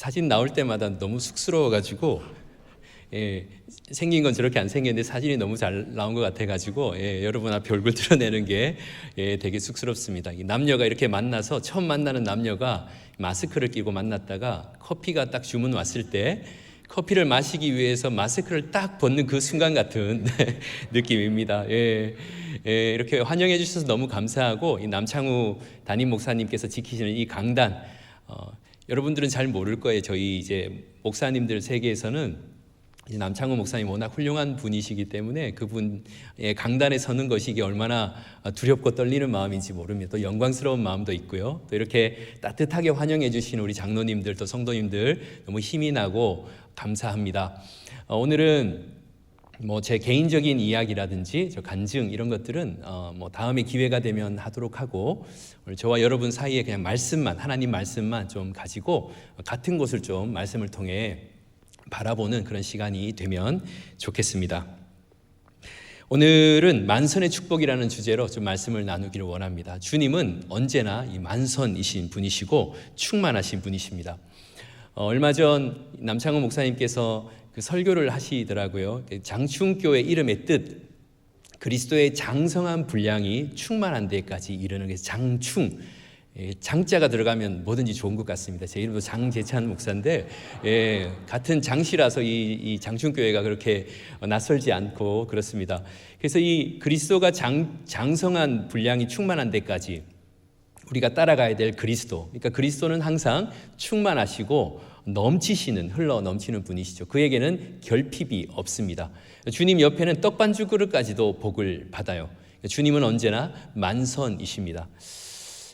사진 나올 때마다 너무 쑥스러워가지고 생긴 건 저렇게 안 생겼는데 사진이 너무 잘 나온 것 같아가지고 여러분 앞에 얼굴 드러내는 게 되게 쑥스럽습니다. 남녀가 이렇게 만나서 처음 만나는 남녀가 마스크를 끼고 만났다가 커피가 딱 주문 왔을 때 커피를 마시기 위해서 마스크를 딱 벗는 그 순간 같은 느낌입니다. 이렇게 환영해 주셔서 너무 감사하고 이 남창우 담임 목사님께서 지키시는 이 강단, 여러분들은 잘 모를 거예요. 저희 이제 목사님들 세계에서는 남창우 목사님 워낙 훌륭한 분이시기 때문에 그분의 강단에 서는 것이 이게 얼마나 두렵고 떨리는 마음인지 모릅니다. 또 영광스러운 마음도 있고요. 또 이렇게 따뜻하게 환영해 주신 우리 장로님들 또 성도님들 너무 힘이 나고 감사합니다. 오늘은 뭐 제 개인적인 이야기라든지 저 간증 이런 것들은 뭐 다음에 기회가 되면 하도록 하고, 오늘 저와 여러분 사이에 그냥 말씀만, 하나님 말씀만 좀 가지고 같은 곳을 좀 말씀을 통해 바라보는 그런 시간이 되면 좋겠습니다. 오늘은 만선의 축복이라는 주제로 좀 말씀을 나누기를 원합니다. 주님은 언제나 이 만선이신 분이시고 충만하신 분이십니다. 얼마 전 남창호 목사님께서 그 설교를 하시더라고요. 장충교회 이름의 뜻, 그리스도의 장성한 분량이 충만한 데까지 이르는 게 장충, 장자가 들어가면 뭐든지 좋은 것 같습니다. 제 이름도 장재찬 목사인데 같은 장씨라서 이 장충교회가 그렇게 낯설지 않고 그렇습니다. 그래서 이 그리스도가 장성한 분량이 충만한 데까지 우리가 따라가야 될 그리스도, 그러니까 그리스도는 항상 충만하시고 넘치시는, 흘러 넘치는 분이시죠. 그에게는 결핍이 없습니다. 주님 옆에는 떡반죽 그릇까지도 복을 받아요. 주님은 언제나 만선이십니다.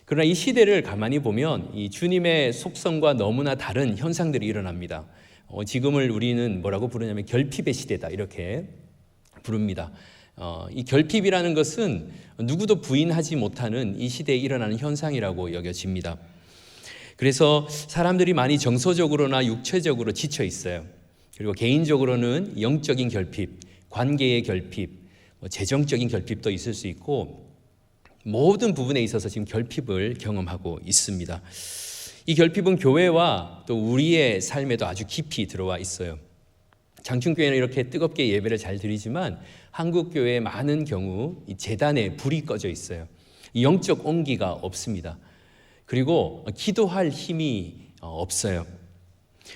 그러나 이 시대를 가만히 보면 이 주님의 속성과 너무나 다른 현상들이 일어납니다. 지금을 우리는 뭐라고 부르냐면 결핍의 시대다, 이렇게 부릅니다. 이 결핍이라는 것은 누구도 부인하지 못하는 이 시대에 일어나는 현상이라고 여겨집니다. 그래서 사람들이 많이 정서적으로나 육체적으로 지쳐 있어요. 그리고 개인적으로는 영적인 결핍, 관계의 결핍, 재정적인 결핍도 있을 수 있고 모든 부분에 있어서 지금 결핍을 경험하고 있습니다. 이 결핍은 교회와 또 우리의 삶에도 아주 깊이 들어와 있어요. 장충교회는 이렇게 뜨겁게 예배를 잘 드리지만 한국교회의 많은 경우 이 제단에 불이 꺼져 있어요. 영적 온기가 없습니다. 그리고 기도할 힘이 없어요.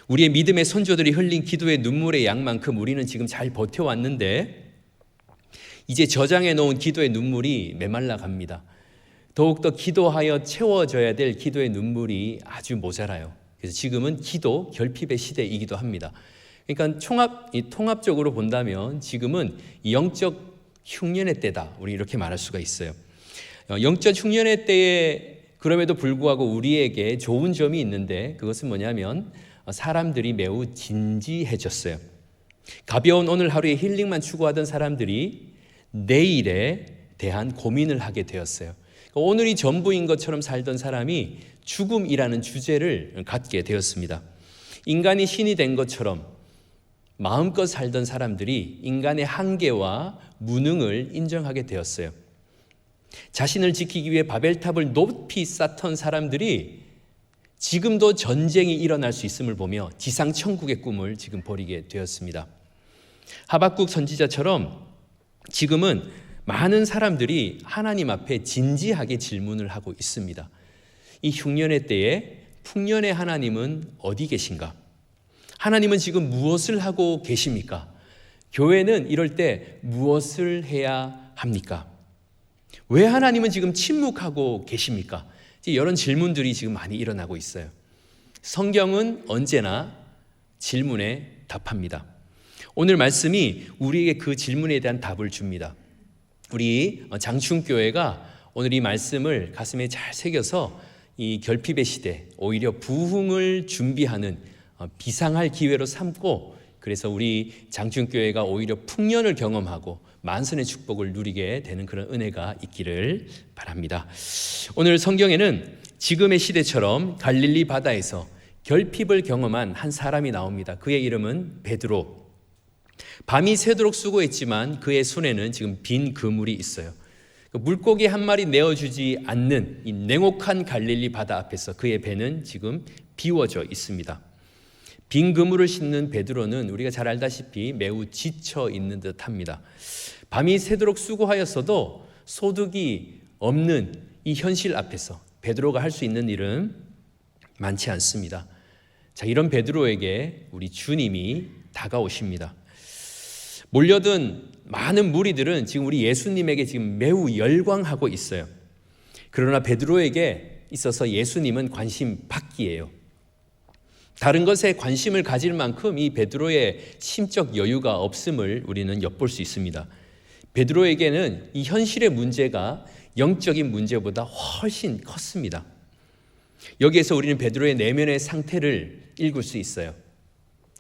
우리의 믿음의 선조들이 흘린 기도의 눈물의 양만큼 우리는 지금 잘 버텨왔는데 이제 저장해 놓은 기도의 눈물이 메말라 갑니다. 더욱더 기도하여 채워져야 될 기도의 눈물이 아주 모자라요. 그래서 지금은 기도 결핍의 시대이기도 합니다. 그러니까 통합적으로 본다면 지금은 영적 흉년의 때다, 우리 이렇게 말할 수가 있어요. 영적 흉년의 때에 그럼에도 불구하고 우리에게 좋은 점이 있는데 그것은 뭐냐면 사람들이 매우 진지해졌어요. 가벼운 오늘 하루의 힐링만 추구하던 사람들이 내일에 대한 고민을 하게 되었어요. 오늘이 전부인 것처럼 살던 사람이 죽음이라는 주제를 갖게 되었습니다. 인간이 신이 된 것처럼 마음껏 살던 사람들이 인간의 한계와 무능을 인정하게 되었어요. 자신을 지키기 위해 바벨탑을 높이 쌓던 사람들이 지금도 전쟁이 일어날 수 있음을 보며 지상천국의 꿈을 지금 버리게 되었습니다. 하박국 선지자처럼 지금은 많은 사람들이 하나님 앞에 진지하게 질문을 하고 있습니다. 이 흉년의 때에 풍년의 하나님은 어디 계신가? 하나님은 지금 무엇을 하고 계십니까? 교회는 이럴 때 무엇을 해야 합니까? 왜 하나님은 지금 침묵하고 계십니까? 이런 질문들이 지금 많이 일어나고 있어요. 성경은 언제나 질문에 답합니다. 오늘 말씀이 우리에게 그 질문에 대한 답을 줍니다. 우리 장충교회가 오늘 이 말씀을 가슴에 잘 새겨서 이 결핍의 시대, 오히려 부흥을 준비하는 비상할 기회로 삼고, 그래서 우리 장충교회가 오히려 풍년을 경험하고 만선의 축복을 누리게 되는 그런 은혜가 있기를 바랍니다. 오늘 성경에는 지금의 시대처럼 갈릴리 바다에서 결핍을 경험한 한 사람이 나옵니다. 그의 이름은 베드로. 밤이 새도록 수고했지만 그의 손에는 지금 빈 그물이 있어요. 물고기 한 마리 내어주지 않는 이 냉혹한 갈릴리 바다 앞에서 그의 배는 지금 비워져 있습니다. 빈 그물을 싣는 베드로는 우리가 잘 알다시피 매우 지쳐 있는 듯합니다. 밤이 새도록 수고하였어도 소득이 없는 이 현실 앞에서 베드로가 할 수 있는 일은 많지 않습니다. 자, 이런 베드로에게 우리 주님이 다가오십니다. 몰려든 많은 무리들은 지금 우리 예수님에게 지금 매우 열광하고 있어요. 그러나 베드로에게 있어서 예수님은 관심 밖이에요. 다른 것에 관심을 가질 만큼 이 베드로의 심적 여유가 없음을 우리는 엿볼 수 있습니다. 베드로에게는 이 현실의 문제가 영적인 문제보다 훨씬 컸습니다. 여기에서 우리는 베드로의 내면의 상태를 읽을 수 있어요.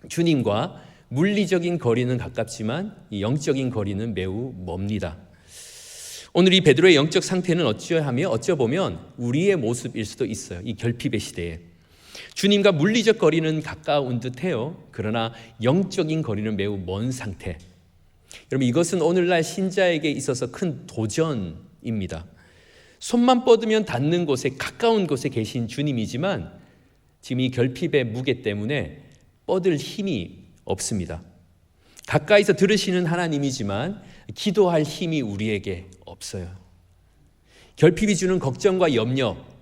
주님과 물리적인 거리는 가깝지만 이 영적인 거리는 매우 멉니다. 오늘 이 베드로의 영적 상태는 어쩌보면 우리의 모습일 수도 있어요. 이 결핍의 시대에 주님과 물리적 거리는 가까운 듯해요. 그러나 영적인 거리는 매우 먼 상태. 여러분, 이것은 오늘날 신자에게 있어서 큰 도전입니다. 손만 뻗으면 닿는 곳에, 가까운 곳에 계신 주님이지만 지금 이 결핍의 무게 때문에 뻗을 힘이 없습니다. 가까이서 들으시는 하나님이지만 기도할 힘이 우리에게 없어요. 결핍이 주는 걱정과 염려,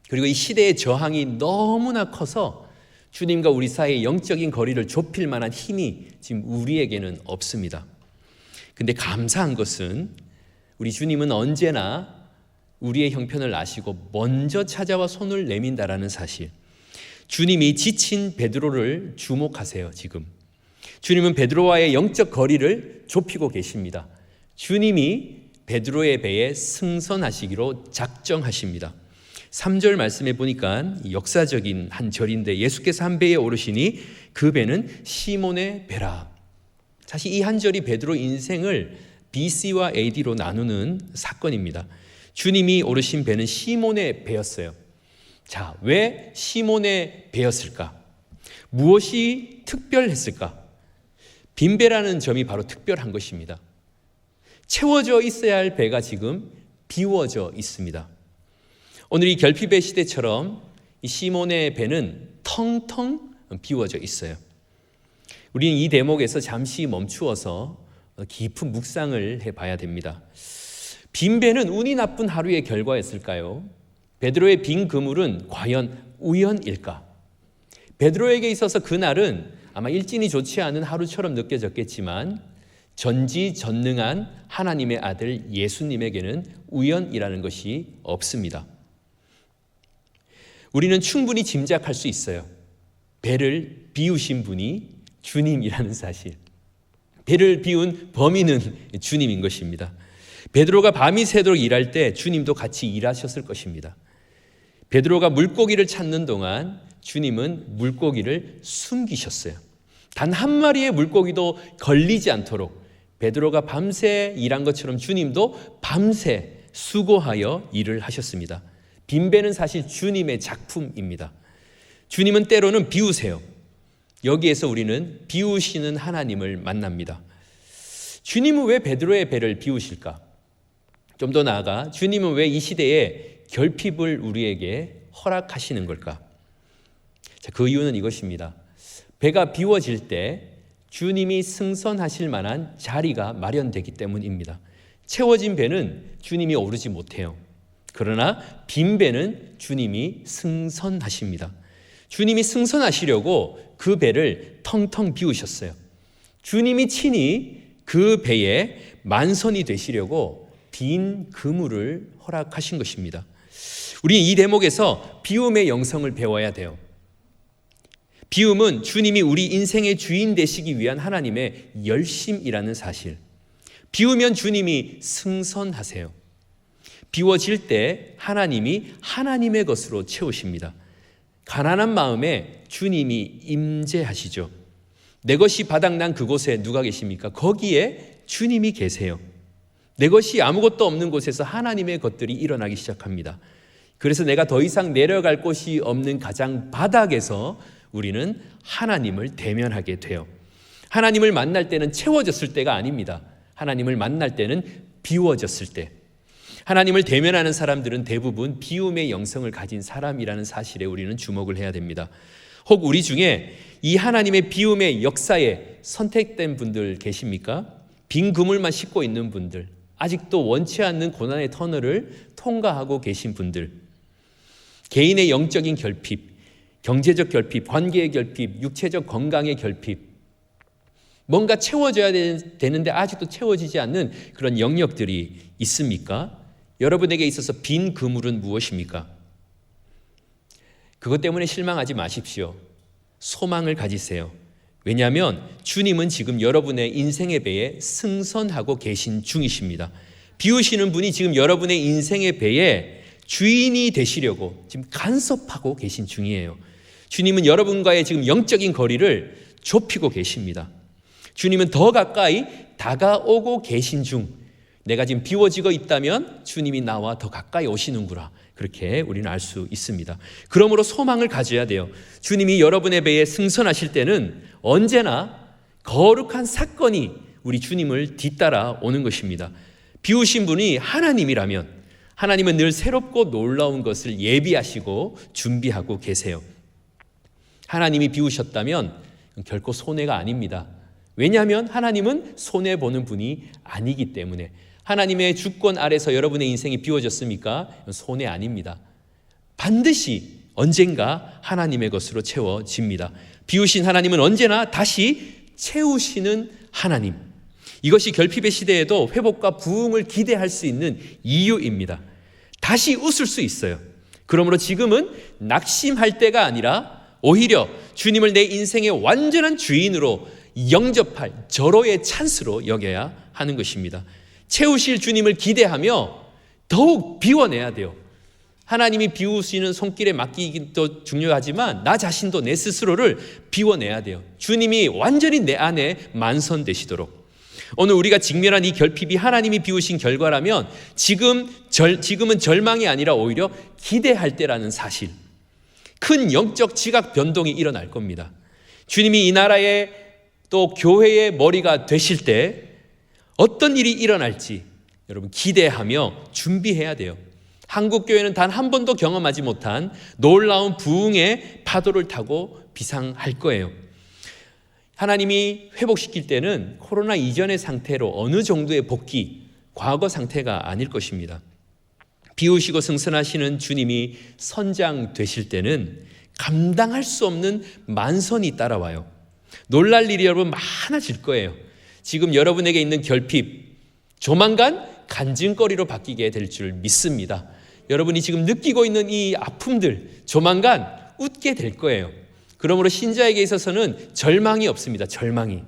그리고 이 시대의 저항이 너무나 커서 주님과 우리 사이의 영적인 거리를 좁힐 만한 힘이 지금 우리에게는 없습니다. 근데 감사한 것은 우리 주님은 언제나 우리의 형편을 아시고 먼저 찾아와 손을 내민다라는 사실. 주님이 지친 베드로를 주목하세요. 지금 주님은 베드로와의 영적 거리를 좁히고 계십니다. 주님이 베드로의 배에 승선하시기로 작정하십니다. 3절 말씀해 보니까 역사적인 한 절인데, 예수께서 한 배에 오르시니 그 배는 시몬의 배라. 사실 이 한 절이 베드로 인생을 BC와 AD로 나누는 사건입니다. 주님이 오르신 배는 시몬의 배였어요. 자, 왜 시몬의 배였을까? 무엇이 특별했을까? 빈배라는 점이 바로 특별한 것입니다. 채워져 있어야 할 배가 지금 비워져 있습니다. 오늘 이 결핍의 시대처럼 이 시몬의 배는 텅텅 비워져 있어요. 우리는 이 대목에서 잠시 멈추어서 깊은 묵상을 해봐야 됩니다. 빈 배는 운이 나쁜 하루의 결과였을까요? 베드로의 빈 그물은 과연 우연일까? 베드로에게 있어서 그날은 아마 일진이 좋지 않은 하루처럼 느껴졌겠지만 전지전능한 하나님의 아들 예수님에게는 우연이라는 것이 없습니다. 우리는 충분히 짐작할 수 있어요. 배를 비우신 분이 주님이라는 사실. 배를 비운 범인은 주님인 것입니다. 베드로가 밤이 새도록 일할 때 주님도 같이 일하셨을 것입니다. 베드로가 물고기를 찾는 동안 주님은 물고기를 숨기셨어요. 단 한 마리의 물고기도 걸리지 않도록 베드로가 밤새 일한 것처럼 주님도 밤새 수고하여 일을 하셨습니다. 빈배는 사실 주님의 작품입니다. 주님은 때로는 비우세요. 여기에서 우리는 비우시는 하나님을 만납니다. 주님은 왜 베드로의 배를 비우실까? 좀 더 나아가 주님은 왜 이 시대에 결핍을 우리에게 허락하시는 걸까? 자, 그 이유는 이것입니다. 배가 비워질 때 주님이 승선하실 만한 자리가 마련되기 때문입니다. 채워진 배는 주님이 오르지 못해요. 그러나 빈 배는 주님이 승선하십니다. 주님이 승선하시려고 그 배를 텅텅 비우셨어요. 주님이 친히 그 배에 만선이 되시려고 빈 그물을 허락하신 것입니다. 우리는 이 대목에서 비움의 영성을 배워야 돼요. 비움은 주님이 우리 인생의 주인 되시기 위한 하나님의 열심이라는 사실. 비우면 주님이 승선하세요. 비워질 때 하나님이 하나님의 것으로 채우십니다. 가난한 마음에 주님이 임재하시죠. 내 것이 바닥난 그곳에 누가 계십니까? 거기에 주님이 계세요. 내 것이 아무것도 없는 곳에서 하나님의 것들이 일어나기 시작합니다. 그래서 내가 더 이상 내려갈 곳이 없는 가장 바닥에서 우리는 하나님을 대면하게 돼요. 하나님을 만날 때는 채워졌을 때가 아닙니다. 하나님을 만날 때는 비워졌을 때. 하나님을 대면하는 사람들은 대부분 비움의 영성을 가진 사람이라는 사실에 우리는 주목을 해야 됩니다. 혹 우리 중에 이 하나님의 비움의 역사에 선택된 분들 계십니까? 빈 그물만 싣고 있는 분들, 아직도 원치 않는 고난의 터널을 통과하고 계신 분들, 개인의 영적인 결핍, 경제적 결핍, 관계의 결핍, 육체적 건강의 결핍, 뭔가 채워져야 되는데 아직도 채워지지 않는 그런 영역들이 있습니까? 여러분에게 있어서 빈 그물은 무엇입니까? 그것 때문에 실망하지 마십시오. 소망을 가지세요. 왜냐하면 주님은 지금 여러분의 인생의 배에 승선하고 계신 중이십니다. 비우시는 분이 지금 여러분의 인생의 배에 주인이 되시려고 지금 간섭하고 계신 중이에요. 주님은 여러분과의 지금 영적인 거리를 좁히고 계십니다. 주님은 더 가까이 다가오고 계신 중, 내가 지금 비워지고 있다면 주님이 나와 더 가까이 오시는구나, 그렇게 우리는 알 수 있습니다. 그러므로 소망을 가져야 돼요. 주님이 여러분의 배에 승선하실 때는 언제나 거룩한 사건이 우리 주님을 뒤따라 오는 것입니다. 비우신 분이 하나님이라면 하나님은 늘 새롭고 놀라운 것을 예비하시고 준비하고 계세요. 하나님이 비우셨다면 결코 손해가 아닙니다. 왜냐하면 하나님은 손해보는 분이 아니기 때문에. 하나님의 주권 아래서 여러분의 인생이 비워졌습니까? 손해 아닙니다. 반드시 언젠가 하나님의 것으로 채워집니다. 비우신 하나님은 언제나 다시 채우시는 하나님. 이것이 결핍의 시대에도 회복과 부흥을 기대할 수 있는 이유입니다. 다시 웃을 수 있어요. 그러므로 지금은 낙심할 때가 아니라 오히려 주님을 내 인생의 완전한 주인으로 영접할 절호의 찬스로 여겨야 하는 것입니다. 채우실 주님을 기대하며 더욱 비워내야 돼요. 하나님이 비우시는 손길에 맡기기도 중요하지만 나 자신도 내 스스로를 비워내야 돼요. 주님이 완전히 내 안에 만선되시도록. 오늘 우리가 직면한 이 결핍이 하나님이 비우신 결과라면 지금은 절망이 아니라 오히려 기대할 때라는 사실, 큰 영적 지각 변동이 일어날 겁니다. 주님이 이 나라의 또 교회의 머리가 되실 때 어떤 일이 일어날지 여러분 기대하며 준비해야 돼요. 한국 교회는 단 한 번도 경험하지 못한 놀라운 부흥의 파도를 타고 비상할 거예요. 하나님이 회복시킬 때는 코로나 이전의 상태로 어느 정도의 복귀, 과거 상태가 아닐 것입니다. 비우시고 승선하시는 주님이 선장되실 때는 감당할 수 없는 만선이 따라와요. 놀랄 일이 여러분 많아질 거예요. 지금 여러분에게 있는 결핍, 조만간 간증거리로 바뀌게 될 줄 믿습니다. 여러분이 지금 느끼고 있는 이 아픔들 조만간 웃게 될 거예요. 그러므로 신자에게 있어서는 절망이 없습니다. 절망이.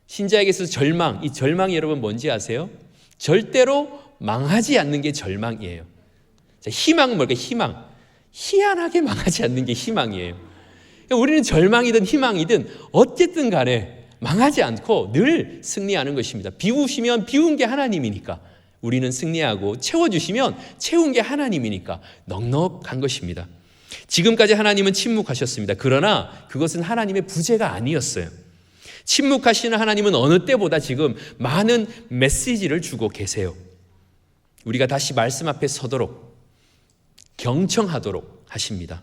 신자에게 있어서 절망, 이 절망이 여러분 뭔지 아세요? 절대로 망하지 않는 게 절망이에요. 희망은 뭘까요? 희망. 희한하게 망하지 않는 게 희망이에요. 우리는 절망이든 희망이든 어쨌든 간에 망하지 않고 늘 승리하는 것입니다. 비우시면 비운 게 하나님이니까 우리는 승리하고, 채워주시면 채운 게 하나님이니까 넉넉한 것입니다. 지금까지 하나님은 침묵하셨습니다. 그러나 그것은 하나님의 부재가 아니었어요. 침묵하시는 하나님은 어느 때보다 지금 많은 메시지를 주고 계세요. 우리가 다시 말씀 앞에 서도록, 경청하도록 하십니다.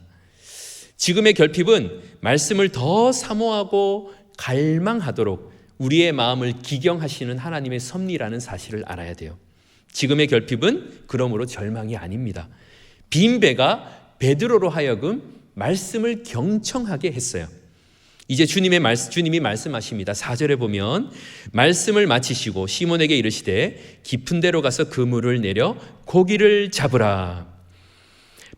지금의 결핍은 말씀을 더 사모하고 갈망하도록 우리의 마음을 기경하시는 하나님의 섭리라는 사실을 알아야 돼요. 지금의 결핍은 그러므로 절망이 아닙니다. 빈 배가 베드로로 하여금 말씀을 경청하게 했어요. 이제 주님이 말씀하십니다. 4절에 보면 말씀을 마치시고 시몬에게 이르시되 깊은 데로 가서 그물을 내려 고기를 잡으라.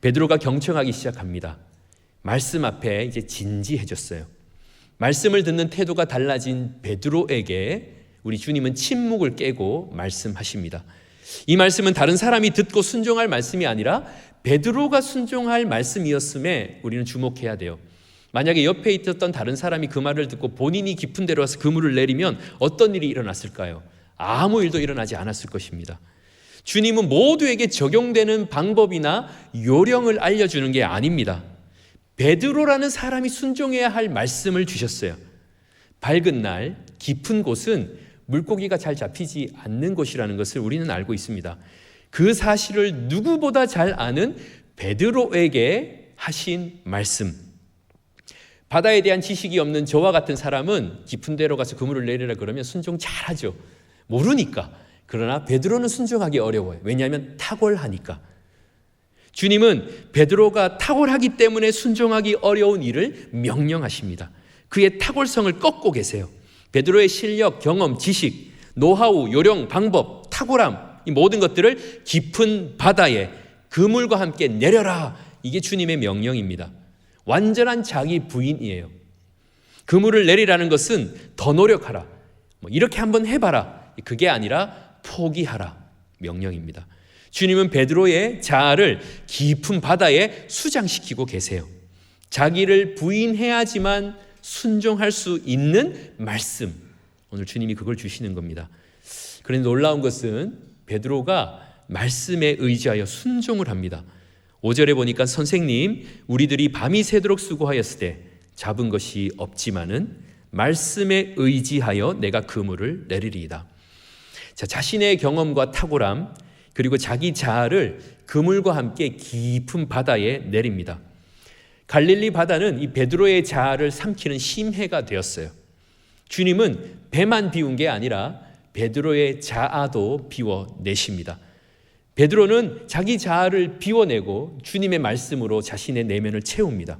베드로가 경청하기 시작합니다. 말씀 앞에 이제 진지해졌어요. 말씀을 듣는 태도가 달라진 베드로에게 우리 주님은 침묵을 깨고 말씀하십니다. 이 말씀은 다른 사람이 듣고 순종할 말씀이 아니라 베드로가 순종할 말씀이었음에 우리는 주목해야 돼요. 만약에 옆에 있었던 다른 사람이 그 말을 듣고 본인이 깊은 데로 와서 그물을 내리면 어떤 일이 일어났을까요? 아무 일도 일어나지 않았을 것입니다. 주님은 모두에게 적용되는 방법이나 요령을 알려주는 게 아닙니다. 베드로라는 사람이 순종해야 할 말씀을 주셨어요. 밝은 날, 깊은 곳은 물고기가 잘 잡히지 않는 곳이라는 것을 우리는 알고 있습니다. 그 사실을 누구보다 잘 아는 베드로에게 하신 말씀. 바다에 대한 지식이 없는 저와 같은 사람은 깊은 데로 가서 그물을 내리라 그러면 순종 잘하죠. 모르니까. 그러나 베드로는 순종하기 어려워요. 왜냐하면 탁월하니까. 주님은 베드로가 탁월하기 때문에 순종하기 어려운 일을 명령하십니다. 그의 탁월성을 꺾고 계세요. 베드로의 실력, 경험, 지식, 노하우, 요령, 방법, 탁월함, 이 모든 것들을 깊은 바다에 그물과 함께 내려라. 이게 주님의 명령입니다. 완전한 자기 부인이에요. 그물을 내리라는 것은 더 노력하라. 이렇게 한번 해봐라. 그게 아니라 포기하라. 명령입니다. 주님은 베드로의 자아를 깊은 바다에 수장시키고 계세요. 자기를 부인해야지만 순종할 수 있는 말씀. 오늘 주님이 그걸 주시는 겁니다. 그런데 놀라운 것은 베드로가 말씀에 의지하여 순종을 합니다. 5절에 보니까 선생님, 우리들이 밤이 새도록 수고하였을 때 잡은 것이 없지만은 말씀에 의지하여 내가 그물을 내리리이다. 자, 자신의 경험과 탁월함 그리고 자기 자아를 그물과 함께 깊은 바다에 내립니다. 갈릴리 바다는 이 베드로의 자아를 삼키는 심해가 되었어요. 주님은 배만 비운 게 아니라 베드로의 자아도 비워내십니다. 베드로는 자기 자아를 비워내고 주님의 말씀으로 자신의 내면을 채웁니다.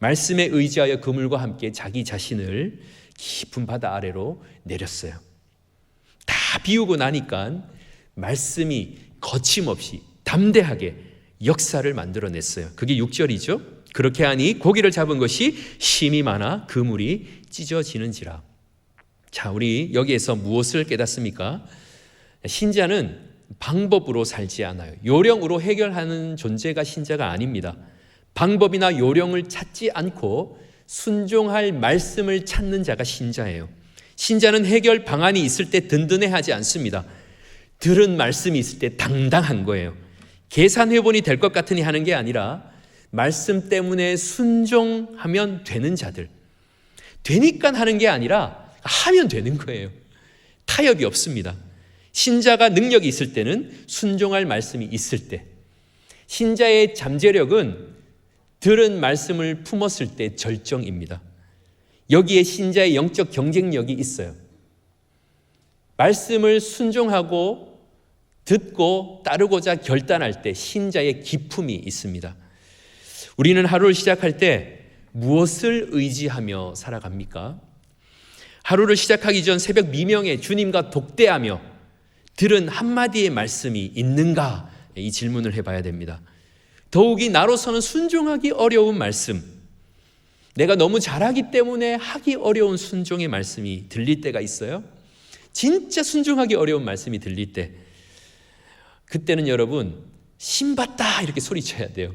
말씀에 의지하여 그물과 함께 자기 자신을 깊은 바다 아래로 내렸어요. 다 비우고 나니까 말씀이 거침없이 담대하게 역사를 만들어냈어요. 그게 6절이죠. 그렇게 하니 고기를 잡은 것이 심이 많아 그물이 찢어지는지라. 자, 우리 여기에서 무엇을 깨닫습니까? 신자는 방법으로 살지 않아요. 요령으로 해결하는 존재가 신자가 아닙니다. 방법이나 요령을 찾지 않고 순종할 말씀을 찾는 자가 신자예요. 신자는 해결 방안이 있을 때 든든해하지 않습니다. 들은 말씀이 있을 때 당당한 거예요. 계산해보니 될 것 같으니 하는 게 아니라 말씀 때문에 순종하면 되는 자들. 되니까 하는 게 아니라 하면 되는 거예요. 타협이 없습니다. 신자가 능력이 있을 때는 순종할 말씀이 있을 때, 신자의 잠재력은 들은 말씀을 품었을 때 절정입니다. 여기에 신자의 영적 경쟁력이 있어요. 말씀을 순종하고 듣고 따르고자 결단할 때 신자의 기품이 있습니다. 우리는 하루를 시작할 때 무엇을 의지하며 살아갑니까? 하루를 시작하기 전 새벽 미명에 주님과 독대하며 들은 한마디의 말씀이 있는가? 이 질문을 해봐야 됩니다. 더욱이 나로서는 순종하기 어려운 말씀, 내가 너무 잘하기 때문에 하기 어려운 순종의 말씀이 들릴 때가 있어요. 진짜 순종하기 어려운 말씀이 들릴 때, 그때는 여러분 신받다 이렇게 소리쳐야 돼요.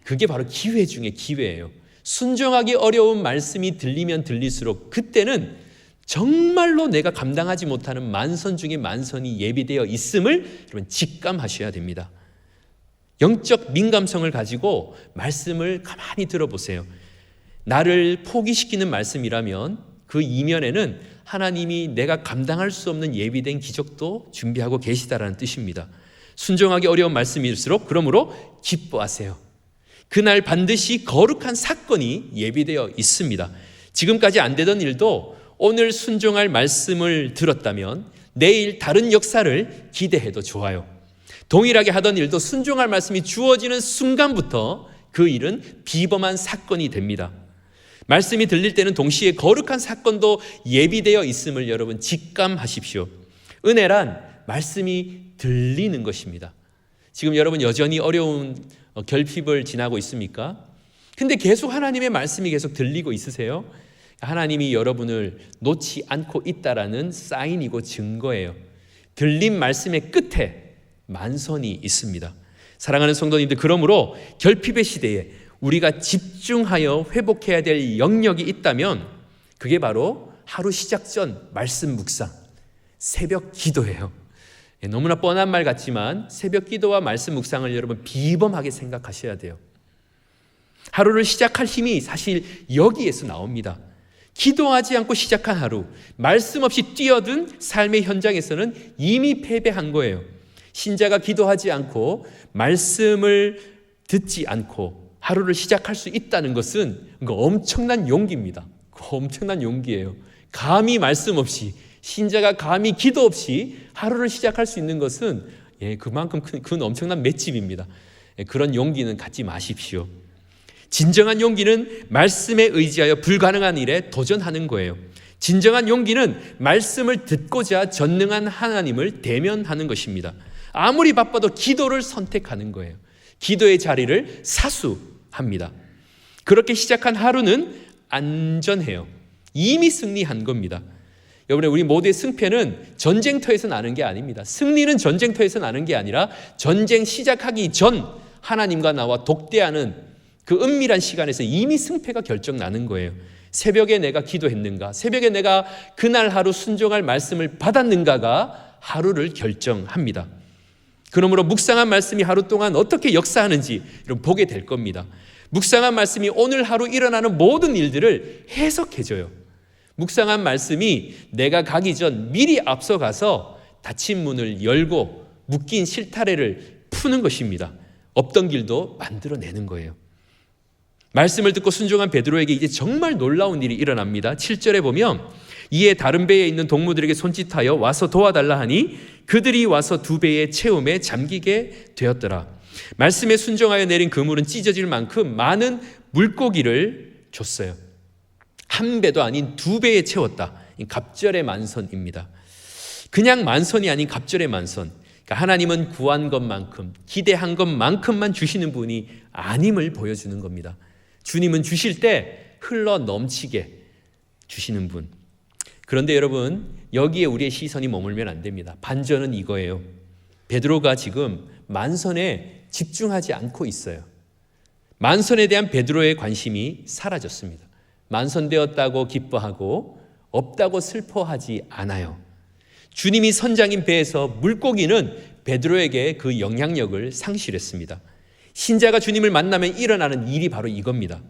그게 바로 기회 중에 기회예요. 순종하기 어려운 말씀이 들리면 들릴수록 그때는 정말로 내가 감당하지 못하는 만선 중에 만선이 예비되어 있음을 여러분 직감하셔야 됩니다. 영적 민감성을 가지고 말씀을 가만히 들어보세요. 나를 포기시키는 말씀이라면 그 이면에는 하나님이 내가 감당할 수 없는 예비된 기적도 준비하고 계시다라는 뜻입니다. 순종하기 어려운 말씀일수록 그러므로 기뻐하세요. 그날 반드시 거룩한 사건이 예비되어 있습니다. 지금까지 안 되던 일도 오늘 순종할 말씀을 들었다면 내일 다른 역사를 기대해도 좋아요. 동일하게 하던 일도 순종할 말씀이 주어지는 순간부터 그 일은 비범한 사건이 됩니다. 말씀이 들릴 때는 동시에 거룩한 사건도 예비되어 있음을 여러분 직감하십시오. 은혜란 말씀이 들리는 것입니다. 지금 여러분 여전히 어려운 결핍을 지나고 있습니까? 근데 계속 하나님의 말씀이 계속 들리고 있으세요? 하나님이 여러분을 놓지 않고 있다라는 사인이고 증거예요. 들린 말씀의 끝에 만선이 있습니다. 사랑하는 성도님들, 그러므로 결핍의 시대에 우리가 집중하여 회복해야 될 영역이 있다면 그게 바로 하루 시작 전 말씀 묵상, 새벽 기도예요. 너무나 뻔한 말 같지만 새벽 기도와 말씀 묵상을 여러분 비범하게 생각하셔야 돼요. 하루를 시작할 힘이 사실 여기에서 나옵니다. 기도하지 않고 시작한 하루, 말씀 없이 뛰어든 삶의 현장에서는 이미 패배한 거예요. 신자가 기도하지 않고 말씀을 듣지 않고 하루를 시작할 수 있다는 것은 엄청난 용기입니다. 엄청난 용기예요. 감히 말씀 없이, 신자가 감히 기도 없이 하루를 시작할 수 있는 것은 그만큼 큰 엄청난 맷집입니다. 그런 용기는 갖지 마십시오. 진정한 용기는 말씀에 의지하여 불가능한 일에 도전하는 거예요. 진정한 용기는 말씀을 듣고자 전능한 하나님을 대면하는 것입니다. 아무리 바빠도 기도를 선택하는 거예요. 기도의 자리를 사수합니다. 그렇게 시작한 하루는 안전해요. 이미 승리한 겁니다. 여러분, 우리 모두의 승패는 전쟁터에서 나는 게 아닙니다. 승리는 전쟁터에서 나는 게 아니라 전쟁 시작하기 전 하나님과 나와 독대하는 그 은밀한 시간에서 이미 승패가 결정나는 거예요. 새벽에 내가 기도했는가, 새벽에 내가 그날 하루 순종할 말씀을 받았는가가 하루를 결정합니다. 그러므로 묵상한 말씀이 하루 동안 어떻게 역사하는지 보게 될 겁니다. 묵상한 말씀이 오늘 하루 일어나는 모든 일들을 해석해줘요. 묵상한 말씀이 내가 가기 전 미리 앞서가서 닫힌 문을 열고 묶인 실타래를 푸는 것입니다. 없던 길도 만들어내는 거예요. 말씀을 듣고 순종한 베드로에게 이제 정말 놀라운 일이 일어납니다. 7절에 보면 이에 다른 배에 있는 동무들에게 손짓하여 와서 도와달라 하니 그들이 와서 두 배의 채움에 잠기게 되었더라. 말씀에 순종하여 내린 그물은 찢어질 만큼 많은 물고기를 줬어요. 한 배도 아닌 두 배에 채웠다. 갑절의 만선입니다. 그냥 만선이 아닌 갑절의 만선. 그러니까 하나님은 구한 것만큼, 기대한 것만큼만 주시는 분이 아님을 보여주는 겁니다. 주님은 주실 때 흘러 넘치게 주시는 분. 그런데 여러분, 여기에 우리의 시선이 머물면 안 됩니다. 반전은 이거예요. 베드로가 지금 만선에 집중하지 않고 있어요. 만선에 대한 베드로의 관심이 사라졌습니다. 만선되었다고 기뻐하고 없다고 슬퍼하지 않아요. 주님이 선장인 배에서 물고기는 베드로에게 그 영향력을 상실했습니다. 신자가 주님을 만나면 일어나는 일이 바로 이겁니다.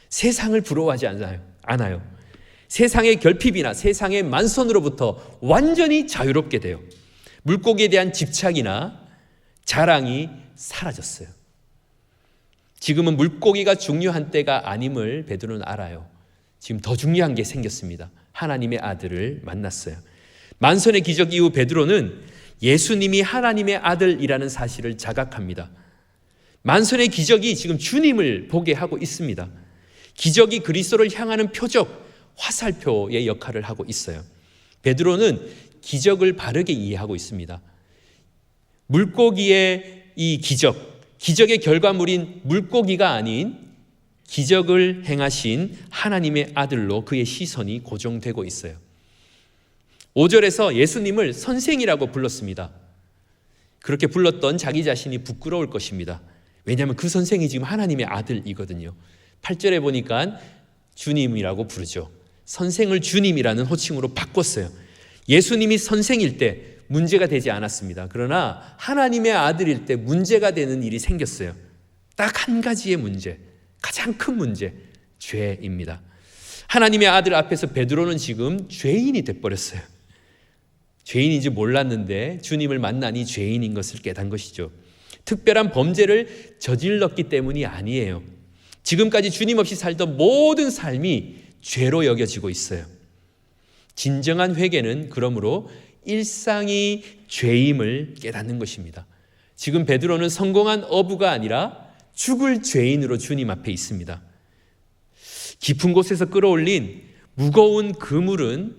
세상을 부러워하지 않아요. 세상의 결핍이나 세상의 만선으로부터 완전히 자유롭게 돼요. 물고기에 대한 집착이나 자랑이 사라졌어요. 지금은 물고기가 중요한 때가 아님을 베드로는 알아요. 지금 더 중요한 게 생겼습니다. 하나님의 아들을 만났어요. 만선의 기적 이후 베드로는 예수님이 하나님의 아들이라는 사실을 자각합니다. 만선의 기적이 지금 주님을 보게 하고 있습니다. 기적이 그리스도를 향하는 표적, 화살표의 역할을 하고 있어요. 베드로는 기적을 바르게 이해하고 있습니다. 물고기의 이 기적의 결과물인 물고기가 아닌 기적을 행하신 하나님의 아들로 그의 시선이 고정되고 있어요. 5절에서 예수님을 선생이라고 불렀습니다. 그렇게 불렀던 자기 자신이 부끄러울 것입니다. 왜냐하면 그 선생이 지금 하나님의 아들이거든요. 8절에 보니까 주님이라고 부르죠. 선생을 주님이라는 호칭으로 바꿨어요. 예수님이 선생일 때 문제가 되지 않았습니다. 그러나 하나님의 아들일 때 문제가 되는 일이 생겼어요. 딱 한 가지의 문제, 가장 큰 문제, 죄입니다. 하나님의 아들 앞에서 베드로는 지금 죄인이 돼버렸어요. 죄인인지 몰랐는데 주님을 만나니 죄인인 것을 깨닫는 것이죠. 특별한 범죄를 저질렀기 때문이 아니에요. 지금까지 주님 없이 살던 모든 삶이 죄로 여겨지고 있어요. 진정한 회개는 그러므로 일상이 죄임을 깨닫는 것입니다. 지금 베드로는 성공한 어부가 아니라 죽을 죄인으로 주님 앞에 있습니다. 깊은 곳에서 끌어올린 무거운 그물은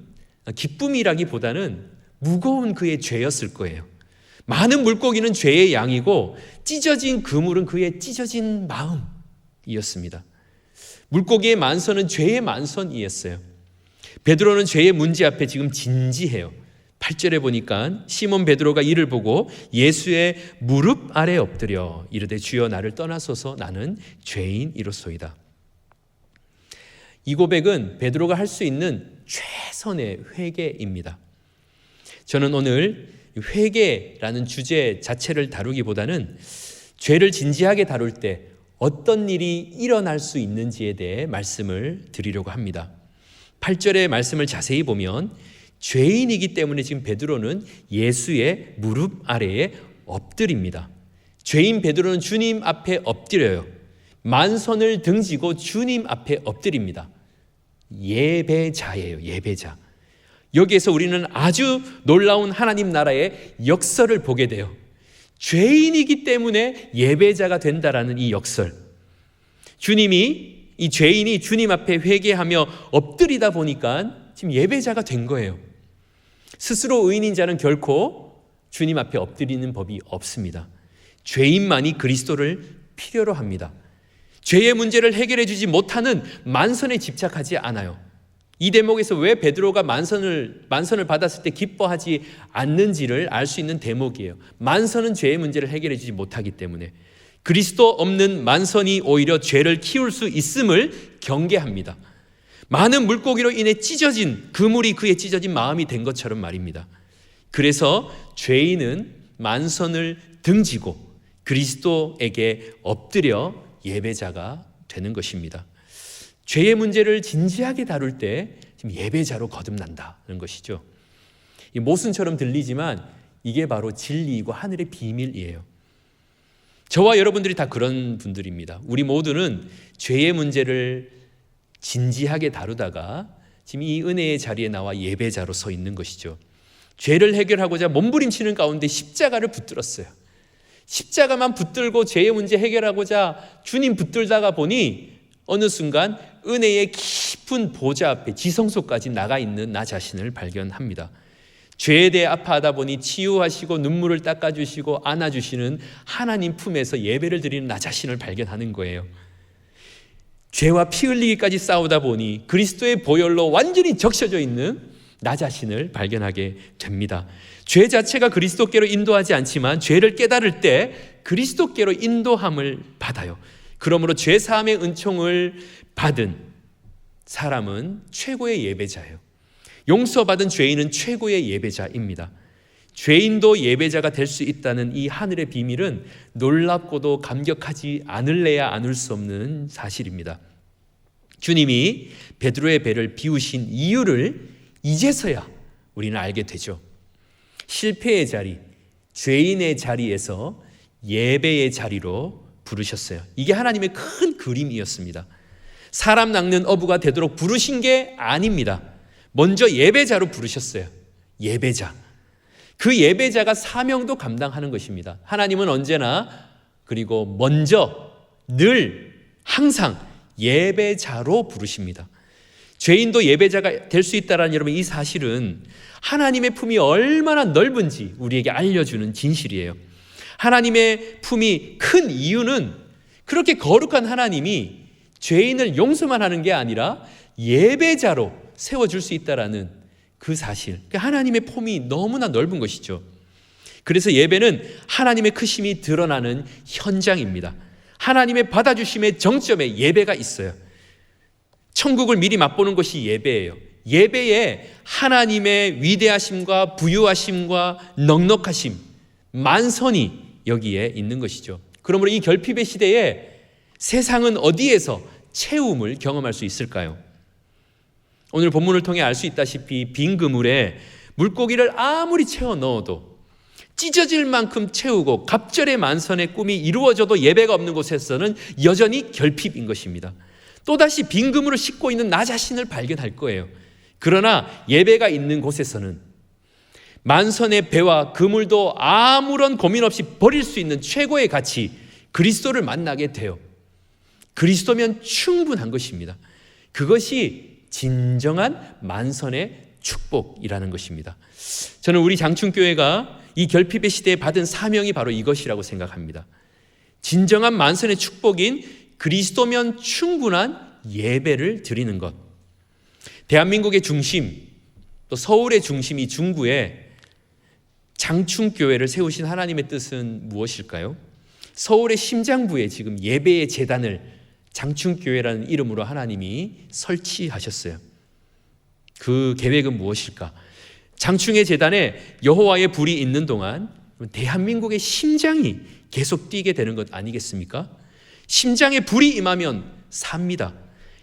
기쁨이라기보다는 무거운 그의 죄였을 거예요. 많은 물고기는 죄의 양이고 찢어진 그물은 그의 찢어진 마음이었습니다. 물고기의 만선은 죄의 만선이었어요. 베드로는 죄의 문제 앞에 지금 진지해요. 8절에 보니까 시몬 베드로가 이를 보고 예수의 무릎 아래 엎드려 이르되 주여 나를 떠나소서 나는 죄인이로소이다. 이 고백은 베드로가 할 수 있는 최선의 회개입니다. 저는 오늘 회개라는 주제 자체를 다루기보다는 죄를 진지하게 다룰 때 어떤 일이 일어날 수 있는지에 대해 말씀을 드리려고 합니다. 8절의 말씀을 자세히 보면 죄인이기 때문에 지금 베드로는 예수의 무릎 아래에 엎드립니다. 죄인 베드로는 주님 앞에 엎드려요. 만선을 등지고 주님 앞에 엎드립니다. 예배자예요. 예배자. 여기에서 우리는 아주 놀라운 하나님 나라의 역설을 보게 돼요. 죄인이기 때문에 예배자가 된다라는 이 역설. 주님이 이 죄인이 주님 앞에 회개하며 엎드리다 보니까 지금 예배자가 된 거예요. 스스로 의인인 자는 결코 주님 앞에 엎드리는 법이 없습니다. 죄인만이 그리스도를 필요로 합니다. 죄의 문제를 해결해 주지 못하는 만선에 집착하지 않아요. 이 대목에서 왜 베드로가 만선을 받았을 때 기뻐하지 않는지를 알 수 있는 대목이에요. 만선은 죄의 문제를 해결해 주지 못하기 때문에 그리스도 없는 만선이 오히려 죄를 키울 수 있음을 경계합니다. 많은 물고기로 인해 찢어진 그물이 그의 찢어진 마음이 된 것처럼 말입니다. 그래서 죄인은 만선을 등지고 그리스도에게 엎드려 예배자가 되는 것입니다. 죄의 문제를 진지하게 다룰 때 지금 예배자로 거듭난다는 것이죠. 이 모순처럼 들리지만 이게 바로 진리이고 하늘의 비밀이에요. 저와 여러분들이 다 그런 분들입니다. 우리 모두는 죄의 문제를 진지하게 다루다가 지금 이 은혜의 자리에 나와 예배자로 서 있는 것이죠. 죄를 해결하고자 몸부림치는 가운데 십자가를 붙들었어요. 십자가만 붙들고 죄의 문제 해결하고자 주님 붙들다가 보니 어느 순간 은혜의 깊은 보좌 앞에 지성소까지 나가 있는 나 자신을 발견합니다. 죄에 대해 아파하다 보니 치유하시고 눈물을 닦아주시고 안아주시는 하나님 품에서 예배를 드리는 나 자신을 발견하는 거예요. 죄와 피 흘리기까지 싸우다 보니 그리스도의 보혈로 완전히 적셔져 있는 나 자신을 발견하게 됩니다. 죄 자체가 그리스도께로 인도하지 않지만 죄를 깨달을 때 그리스도께로 인도함을 받아요. 그러므로 죄 사함의 은총을 받은 사람은 최고의 예배자예요. 용서받은 죄인은 최고의 예배자입니다. 죄인도 예배자가 될 수 있다는 이 하늘의 비밀은 놀랍고도 감격하지 않을래야 않을 수 없는 사실입니다. 주님이 베드로의 배를 비우신 이유를 이제서야 우리는 알게 되죠. 실패의 자리, 죄인의 자리에서 예배의 자리로 부르셨어요. 이게 하나님의 큰 그림이었습니다. 사람 낚는 어부가 되도록 부르신 게 아닙니다. 먼저 예배자로 부르셨어요. 예배자. 그 예배자가 사명도 감당하는 것입니다. 하나님은 언제나 그리고 먼저 늘 항상 예배자로 부르십니다. 죄인도 예배자가 될 수 있다는 여러분, 이 사실은 하나님의 품이 얼마나 넓은지 우리에게 알려주는 진실이에요. 하나님의 품이 큰 이유는 그렇게 거룩한 하나님이 죄인을 용서만 하는 게 아니라 예배자로 세워줄 수 있다는 그 사실. 하나님의 품이 너무나 넓은 것이죠. 그래서 예배는 하나님의 크심이 드러나는 현장입니다. 하나님의 받아주심의 정점에 예배가 있어요. 천국을 미리 맛보는 것이 예배예요. 예배에 하나님의 위대하심과 부유하심과 넉넉하심, 만선이 여기에 있는 것이죠. 그러므로 이 결핍의 시대에 세상은 어디에서 채움을 경험할 수 있을까요? 오늘 본문을 통해 알 수 있다시피 빈 그물에 물고기를 아무리 채워 넣어도 찢어질 만큼 채우고 갑절의 만선의 꿈이 이루어져도 예배가 없는 곳에서는 여전히 결핍인 것입니다. 또다시 빈 그물을 싣고 있는 나 자신을 발견할 거예요. 그러나 예배가 있는 곳에서는 만선의 배와 그물도 아무런 고민 없이 버릴 수 있는 최고의 가치, 그리스도를 만나게 돼요. 그리스도면 충분한 것입니다. 그것이 진정한 만선의 축복이라는 것입니다. 저는 우리 장충교회가 이 결핍의 시대에 받은 사명이 바로 이것이라고 생각합니다. 진정한 만선의 축복인 그리스도면 충분한 예배를 드리는 것. 대한민국의 중심, 또 서울의 중심이 중구에 장충교회를 세우신 하나님의 뜻은 무엇일까요? 서울의 심장부에 지금 예배의 재단을 장충교회라는 이름으로 하나님이 설치하셨어요. 그 계획은 무엇일까? 장충의 재단에 여호와의 불이 있는 동안 대한민국의 심장이 계속 뛰게 되는 것 아니겠습니까? 심장에 불이 임하면 삽니다.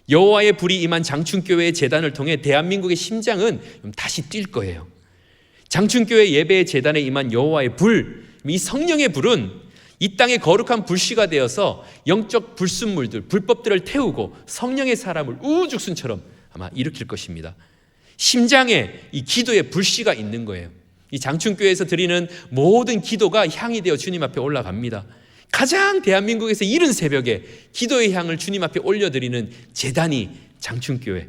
여호와의 불이 임한 장충교회의 재단을 통해 대한민국의 심장은 다시 뛸 거예요. 장충교회 예배의 재단에 임한 여호와의 불, 이 성령의 불은 이 땅에 거룩한 불씨가 되어서 영적 불순물들, 불법들을 태우고 성령의 사람을 우후죽순처럼 아마 일으킬 것입니다. 심장에 이 기도의 불씨가 있는 거예요. 이 장충교회에서 드리는 모든 기도가 향이 되어 주님 앞에 올라갑니다. 가장 대한민국에서 이른 새벽에 기도의 향을 주님 앞에 올려드리는 제단이 장충교회.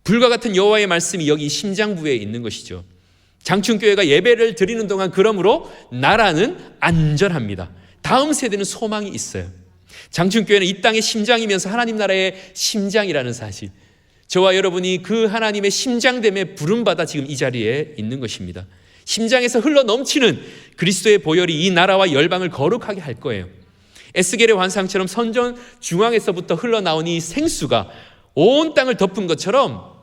불과 같은 여호와의 말씀이 여기 심장부에 있는 것이죠. 장충교회가 예배를 드리는 동안 그러므로 나라는 안전합니다. 다음 세대는 소망이 있어요. 장충교회는 이 땅의 심장이면서 하나님 나라의 심장이라는 사실, 저와 여러분이 그 하나님의 심장됨에 부름받아 지금 이 자리에 있는 것입니다. 심장에서 흘러 넘치는 그리스도의 보혈이 이 나라와 열방을 거룩하게 할 거예요. 에스겔의 환상처럼 선전 중앙에서부터 흘러나온 이 생수가 온 땅을 덮은 것처럼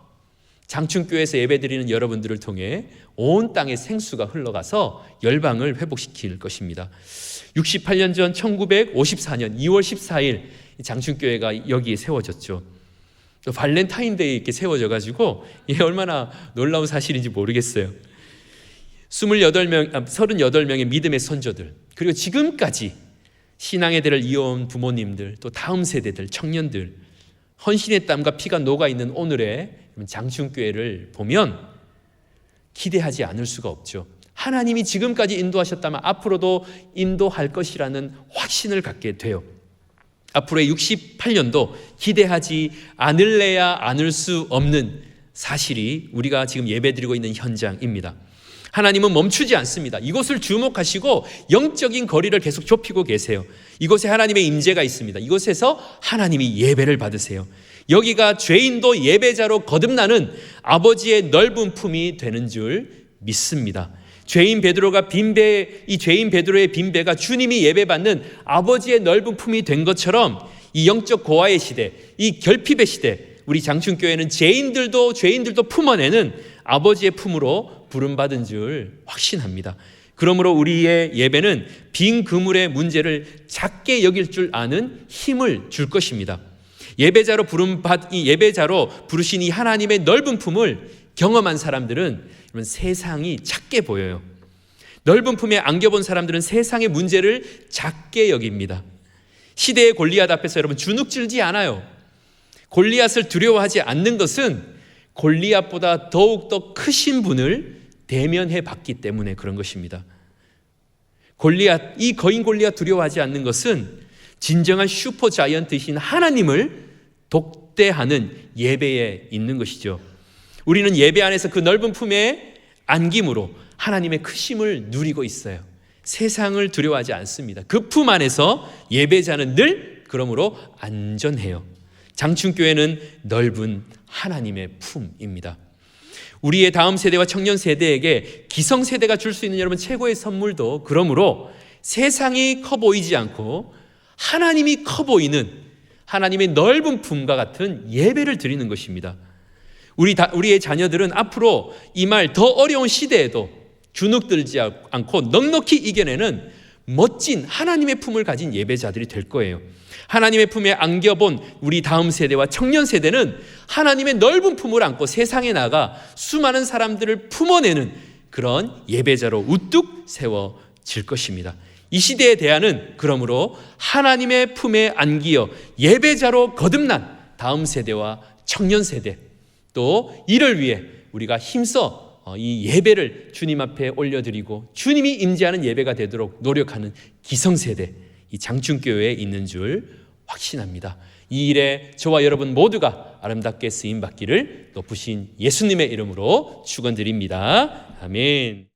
장충교회에서 예배드리는 여러분들을 통해 온 땅에 생수가 흘러가서 열방을 회복시킬 것입니다. 68년 전 1954년 2월 14일 장충교회가 여기에 세워졌죠. 또 발렌타인데이 이렇게 세워져가지고 이게 얼마나 놀라운 사실인지 모르겠어요. 38명의 믿음의 선조들, 그리고 지금까지 신앙의 대를 이어온 부모님들, 또 다음 세대들, 청년들, 헌신의 땀과 피가 녹아있는 오늘의 장충교회를 보면 기대하지 않을 수가 없죠. 하나님이 지금까지 인도하셨다면 앞으로도 인도할 것이라는 확신을 갖게 돼요. 앞으로의 68년도 기대하지 않을래야 않을 수 없는 사실이 우리가 지금 예배드리고 있는 현장입니다. 하나님은 멈추지 않습니다. 이곳을 주목하시고 영적인 거리를 계속 좁히고 계세요. 이곳에 하나님의 임재가 있습니다. 이곳에서 하나님이 예배를 받으세요. 여기가 죄인도 예배자로 거듭나는 아버지의 넓은 품이 되는 줄 믿습니다. 죄인 베드로가 이 죄인 베드로의 빈배가 주님이 예배받는 아버지의 넓은 품이 된 것처럼 이 영적 고아의 시대, 이 결핍의 시대, 우리 장충교회는 죄인들도 품어내는 아버지의 품으로 부름받은 줄 확신합니다. 그러므로 우리의 예배는 빈 그물의 문제를 작게 여길 줄 아는 힘을 줄 것입니다. 예배자로 부르신 이 하나님의 넓은 품을 경험한 사람들은 세상이 작게 보여요. 넓은 품에 안겨본 사람들은 세상의 문제를 작게 여깁니다. 시대의 골리앗 앞에서 여러분 주눅들지 않아요. 골리앗을 두려워하지 않는 것은 골리앗보다 더욱더 크신 분을 대면해 봤기 때문에 그런 것입니다. 이 거인 골리앗 두려워하지 않는 것은 진정한 슈퍼 자이언트이신 하나님을 독대하는 예배에 있는 것이죠. 우리는 예배 안에서 그 넓은 품에 안김으로 하나님의 크심을 누리고 있어요. 세상을 두려워하지 않습니다. 그 품 안에서 예배자는 늘 그러므로 안전해요. 장충교회는 넓은 하나님의 품입니다. 우리의 다음 세대와 청년 세대에게 기성세대가 줄 수 있는 여러분 최고의 선물도 그러므로 세상이 커 보이지 않고 하나님이 커 보이는 하나님의 넓은 품과 같은 예배를 드리는 것입니다. 우리의 자녀들은 앞으로 이 말 더 어려운 시대에도 주눅들지 않고 넉넉히 이겨내는 멋진 하나님의 품을 가진 예배자들이 될 거예요. 하나님의 품에 안겨본 우리 다음 세대와 청년 세대는 하나님의 넓은 품을 안고 세상에 나가 수많은 사람들을 품어내는 그런 예배자로 우뚝 세워질 것입니다. 이 시대의 대안은 그러므로 하나님의 품에 안기어 예배자로 거듭난 다음 세대와 청년 세대, 또 이를 위해 우리가 힘써 이 예배를 주님 앞에 올려드리고 주님이 임재하는 예배가 되도록 노력하는 기성세대, 이 장충교회에 있는 줄 확신합니다. 이 일에 저와 여러분 모두가 아름답게 쓰임받기를 높으신 예수님의 이름으로 축원드립니다. 아멘.